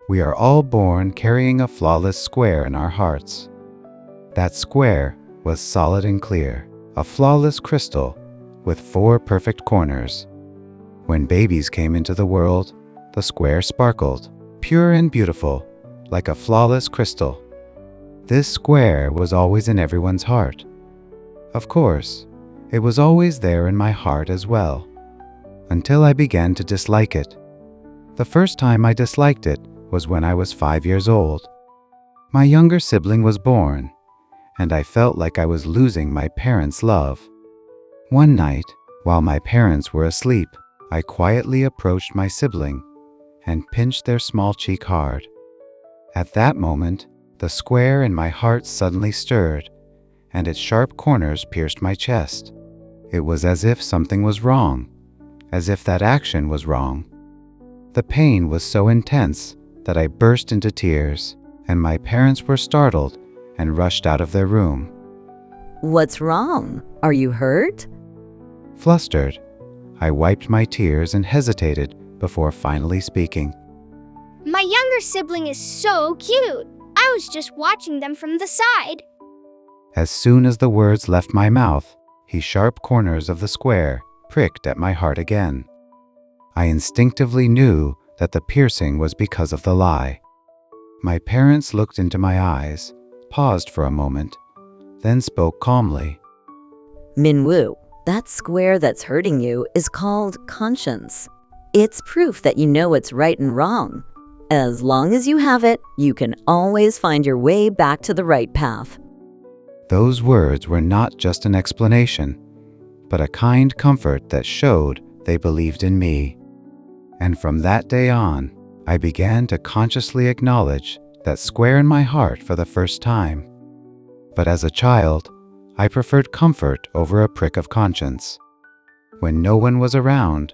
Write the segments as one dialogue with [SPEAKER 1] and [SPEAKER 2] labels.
[SPEAKER 1] We are all born carrying a flawless square in our hearts. That square was solid and clear, a flawless crystal with 4 perfect corners. When babies came into the world, the square sparkled, pure and beautiful, like a flawless crystal. This square was always in everyone's heart. Of course, it was always there in my heart as well, until I began to dislike it. The first time I disliked it was when I was 5 years old. My younger sibling was born, and I felt like I was losing my parents' love. One night, while my parents were asleep, I quietly approached my sibling and pinched their small cheek hard. At that moment, the square in my heart suddenly stirred, and its sharp corners pierced my chest. It was as if something was wrong, as if that action was wrong. The pain was so intense that I burst into tears, and my parents were startled and rushed out of their room.
[SPEAKER 2] What's wrong? Are you hurt?
[SPEAKER 1] Flustered, I wiped my tears and hesitated before finally speaking.
[SPEAKER 3] My younger sibling is so cute. I was just watching them from the side.
[SPEAKER 1] As soon as the words left my mouth, the sharp corners of the square pricked at my heart again. I instinctively knew that the piercing was because of the lie. My parents looked into my eyes, paused for a moment, then spoke calmly.
[SPEAKER 2] Minwoo, that square that's hurting you is called conscience. It's proof that you know what's right and wrong. As long as you have it, you can always find your way back to the right path.
[SPEAKER 1] Those words were not just an explanation, but a kind comfort that showed they believed in me. And from that day on, I began to consciously acknowledge that square in my heart for the first time. But as a child, I preferred comfort over a prick of conscience. When no one was around,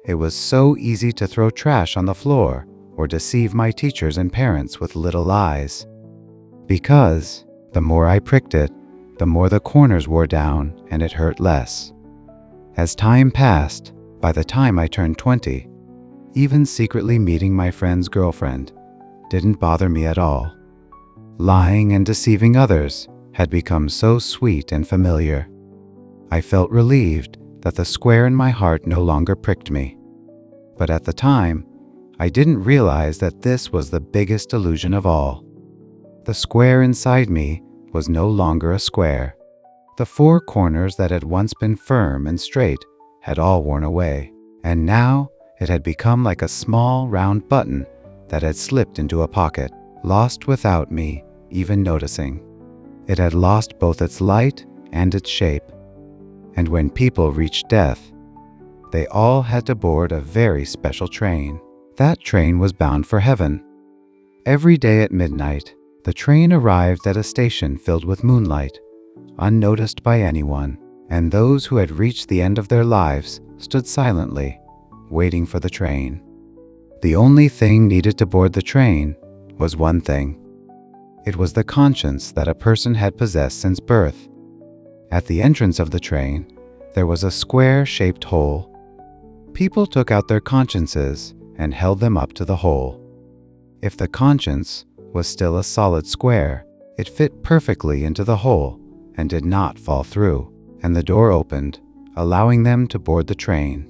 [SPEAKER 1] it was so easy to throw trash on the floor or deceive my teachers and parents with little lies. Because the more I pricked it, the more the corners wore down and it hurt less. As time passed, by the time I turned 20, even secretly meeting my friend's girlfriend didn't bother me at all. Lying and deceiving others had become so sweet and familiar. I felt relieved that the square in my heart no longer pricked me. But at the time, I didn't realize that this was the biggest illusion of all. The square inside me was no longer a square. The 4 corners that had once been firm and straight had all worn away, and now it had become like a small round button that had slipped into a pocket, lost without me even noticing. It had lost both its light and its shape. And when people reached death, they all had to board a very special train. That train was bound for heaven. Every day at midnight, the train arrived at a station filled with moonlight, unnoticed by anyone, and those who had reached the end of their lives stood silently, waiting for the train. The only thing needed to board the train was one thing. It was the conscience that a person had possessed since birth. At the entrance of the train, there was a square-shaped hole. People took out their consciences and held them up to the hole. If the conscience was still a solid square, it fit perfectly into the hole and did not fall through, and the door opened, allowing them to board the train.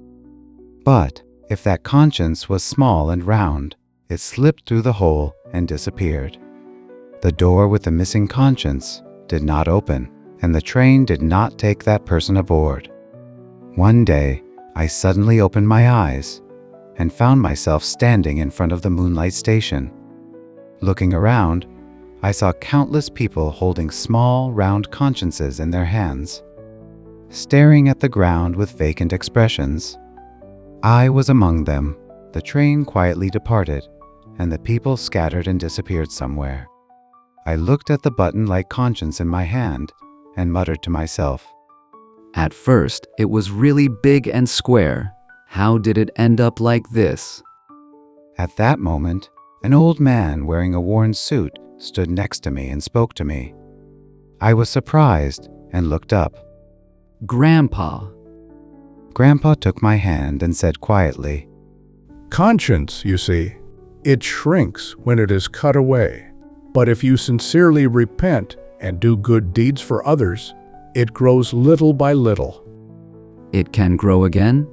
[SPEAKER 1] But if that conscience was small and round, it slipped through the hole and disappeared. The door with the missing conscience did not open, and the train did not take that person aboard. One day, I suddenly opened my eyes and found myself standing in front of the moonlight station. Looking around, I saw countless people holding small, round consciences in their hands, staring at the ground with vacant expressions. I was among them. The train quietly departed, and the people scattered and disappeared somewhere. I looked at the button-like conscience in my hand and muttered to myself,
[SPEAKER 4] At first, it was really big and square. How did it end up like this?
[SPEAKER 1] At that moment, an old man wearing a worn suit stood next to me and spoke to me. I was surprised and looked up.
[SPEAKER 4] Grandpa.
[SPEAKER 1] Grandpa took my hand and said quietly,
[SPEAKER 5] Conscience, you see, It shrinks when it is cut away. But if you sincerely repent and do good deeds for others, it grows little by little.
[SPEAKER 4] It can grow again?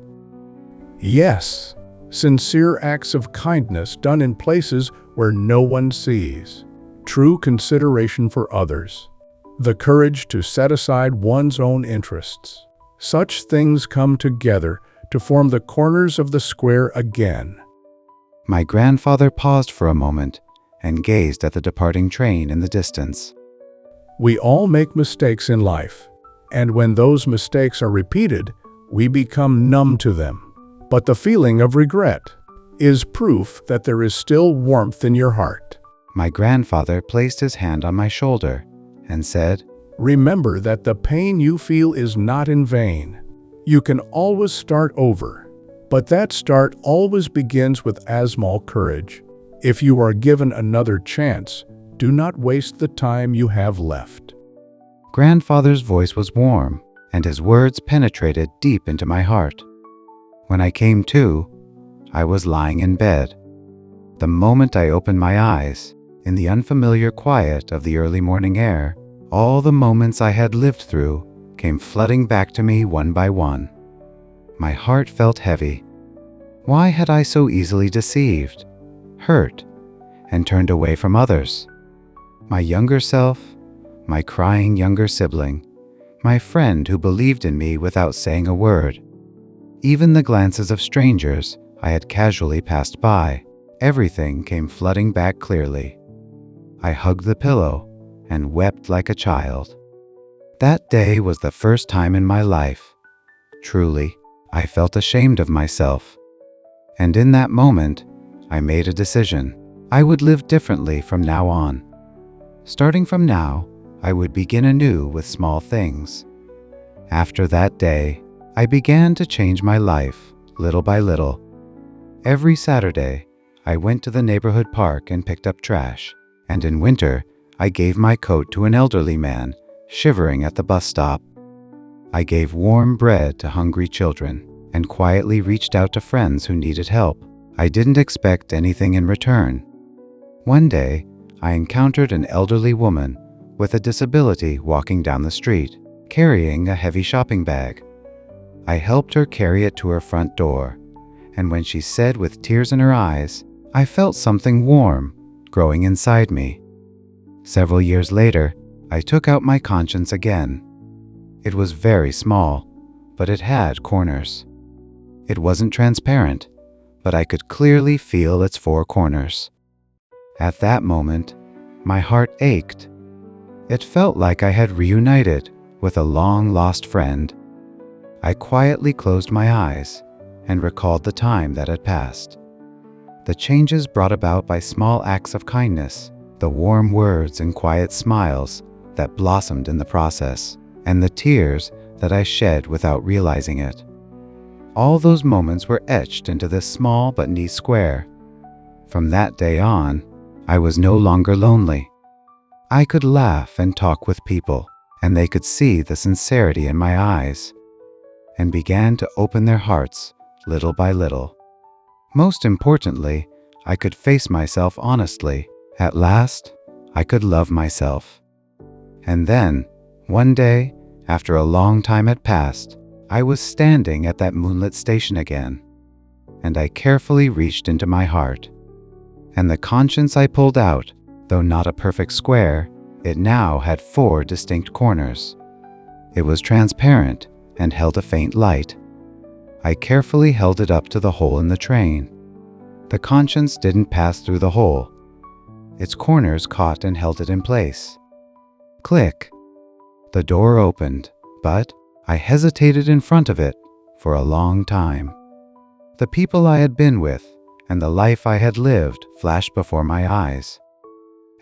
[SPEAKER 5] Yes, sincere acts of kindness done in places where no one sees. True consideration for others. The courage to set aside one's own interests. Such things come together to form the corners of the square again.
[SPEAKER 1] My grandfather paused for a moment and gazed at the departing train in the distance.
[SPEAKER 5] We all make mistakes in life, and when those mistakes are repeated, we become numb to them. But the feeling of regret is proof that there is still warmth in your heart.
[SPEAKER 1] My grandfather placed his hand on my shoulder and said,
[SPEAKER 5] Remember that the pain you feel is not in vain. You can always start over, but that start always begins with as small courage. If you are given another chance, do not waste the time you have left.
[SPEAKER 1] Grandfather's voice was warm, and his words penetrated deep into my heart. When I came to, I was lying in bed. The moment I opened my eyes, in the unfamiliar quiet of the early morning air, all the moments I had lived through came flooding back to me one by one. My heart felt heavy. Why had I so easily deceived, hurt, and turned away from others? My younger self, my crying younger sibling, my friend who believed in me without saying a word. Even the glances of strangers I had casually passed by, everything came flooding back clearly. I hugged the pillow and wept like a child. That day was the first time in my life. Truly, I felt ashamed of myself. And in that moment, I made a decision. I would live differently from now on. Starting from now, I would begin anew with small things. After that day, I began to change my life, little by little. Every Saturday, I went to the neighborhood park and picked up trash. And in winter, I gave my coat to an elderly man, shivering at the bus stop. I gave warm bread to hungry children, and quietly reached out to friends who needed help. I didn't expect anything in return. One day, I encountered an elderly woman with a disability walking down the street, carrying a heavy shopping bag. I helped her carry it to her front door, and when she said with tears in her eyes, I felt something warm growing inside me. Several years later, I took out my conscience again. It was very small, but it had corners. It wasn't transparent, but I could clearly feel its four corners. At that moment, my heart ached. It felt like I had reunited with a long-lost friend. I quietly closed my eyes and recalled the time that had passed. The changes brought about by small acts of kindness, the warm words and quiet smiles that blossomed in the process, and the tears that I shed without realizing it. All those moments were etched into this small but neat square. From that day on, I was no longer lonely. I could laugh and talk with people, and they could see the sincerity in my eyes, and began to open their hearts little by little. Most importantly, I could face myself honestly. At last, I could love myself. And then, one day, after a long time had passed, I was standing at that moonlit station again, and I carefully reached into my heart. And the conscience I pulled out, though not a perfect square, it now had 4 distinct corners. It was transparent and held a faint light. I carefully held it up to the hole in the train. The conscience didn't pass through the hole. Its corners caught and held it in place. Click! The door opened, but I hesitated in front of it for a long time. The people I had been with and the life I had lived flashed before my eyes.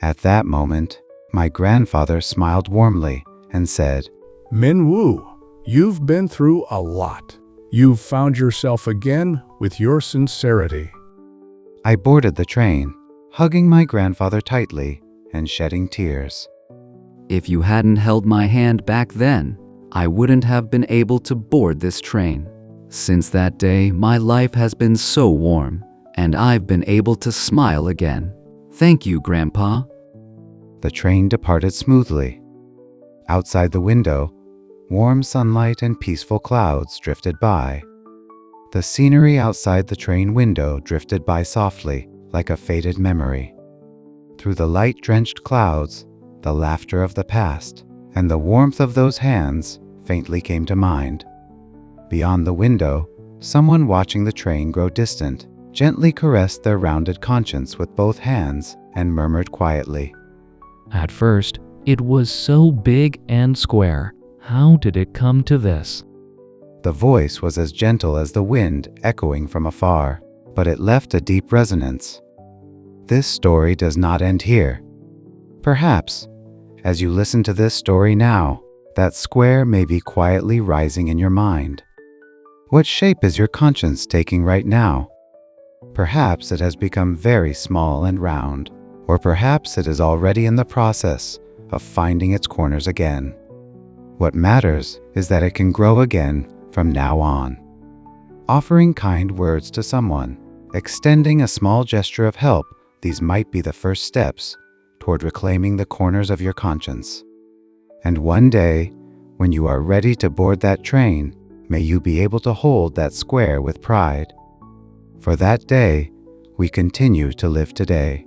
[SPEAKER 1] At that moment, my grandfather smiled warmly and said,
[SPEAKER 5] Min-woo, you've been through a lot. You've found yourself again with your sincerity.
[SPEAKER 1] I boarded the train, hugging my grandfather tightly and shedding tears.
[SPEAKER 4] If you hadn't held my hand back then, I wouldn't have been able to board this train. Since that day, my life has been so warm, and I've been able to smile again. Thank you, Grandpa.
[SPEAKER 1] The train departed smoothly. Outside the window, warm sunlight and peaceful clouds drifted by. The scenery outside the train window drifted by softly, like a faded memory. Through the light-drenched clouds, the laughter of the past and the warmth of those hands faintly came to mind. Beyond the window, someone watching the train grow distant gently caressed their rounded conscience with both hands and murmured quietly,
[SPEAKER 6] At first, it was so big and square. How did it come to this?
[SPEAKER 1] The voice was as gentle as the wind echoing from afar, but it left a deep resonance. This story does not end here. Perhaps, as you listen to this story now, that square may be quietly rising in your mind. What shape is your conscience taking right now? Perhaps it has become very small and round, or perhaps it is already in the process of finding its corners again. What matters is that it can grow again from now on. Offering kind words to someone, extending a small gesture of help, these might be the first steps toward reclaiming the corners of your conscience. And one day, when you are ready to board that train, may you be able to hold that square with pride. For that day, we continue to live today.